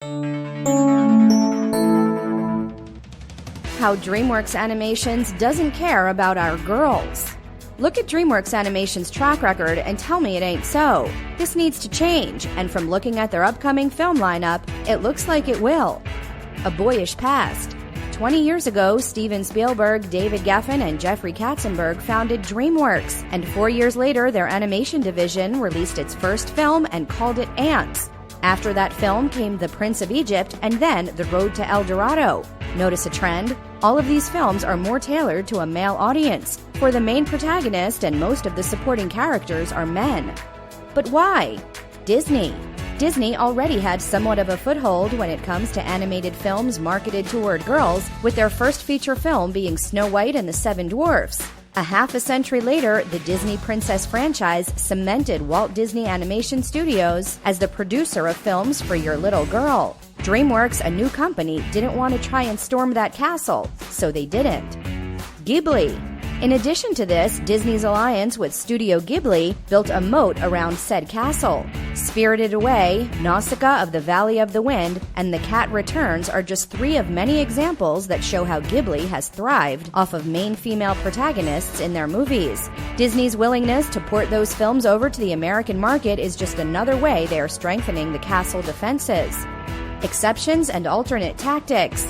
How DreamWorks Animations doesn't care about our girls. Look at DreamWorks Animation's track record and tell me it ain't so. This needs to change, and from looking at their upcoming film lineup, it looks like it will. A boyish past. 20 years ago, Steven Spielberg, David Geffen, and Jeffrey Katzenberg founded DreamWorks, and 4 years later, their animation division released its first film and called it Ants. After that film came The Prince of Egypt and then The Road to El Dorado. Notice a trend? All of these films are more tailored to a male audience, for the main protagonist and most of the supporting characters are men. But why? Disney. Disney already had somewhat of a foothold when it comes to animated films marketed toward girls, with their first feature film being Snow White and the Seven Dwarfs. A half a century later, the Disney Princess franchise cemented Walt Disney Animation Studios as the producer of films for your little girl. DreamWorks, a new company, didn't want to try and storm that castle, so they didn't. Ghibli. In addition to this, Disney's alliance with Studio Ghibli built a moat around said castle. Spirited Away, Nausicaa of the Valley of the Wind, and The Cat Returns are just 3 of many examples that show how Ghibli has thrived off of main female protagonists in their movies. Disney's willingness to port those films over to the American market is just another way they are strengthening the castle defenses. Exceptions and alternate tactics.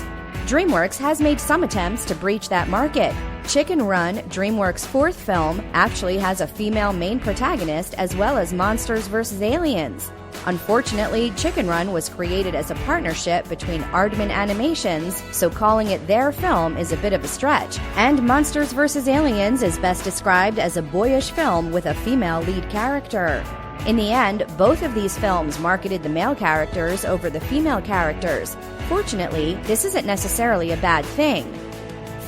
DreamWorks has made some attempts to breach that market. Chicken Run, DreamWorks' 4th film, actually has a female main protagonist as well as Monsters vs. Aliens. Unfortunately, Chicken Run was created as a partnership between Aardman Animations, so calling it their film is a bit of a stretch. And Monsters vs. Aliens is best described as a boyish film with a female lead character. In the end, both of these films marketed the male characters over the female characters. Fortunately, this isn't necessarily a bad thing.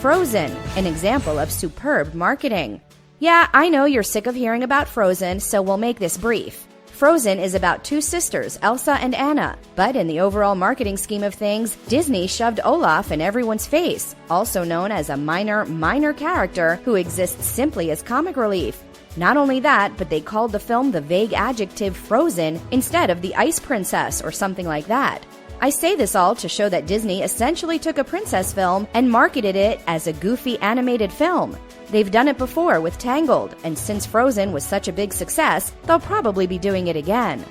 Frozen, an example of superb marketing. Yeah, I know you're sick of hearing about Frozen, so we'll make this brief. Frozen is about 2 sisters, Elsa and Anna, but in the overall marketing scheme of things, Disney shoved Olaf in everyone's face, also known as a minor character who exists simply as comic relief. Not only that, but they called the film the vague adjective Frozen instead of the Ice Princess or something like that. I say this all to show that Disney essentially took a princess film and marketed it as a goofy animated film. They've done it before with Tangled, and since Frozen was such a big success, they'll probably be doing it again.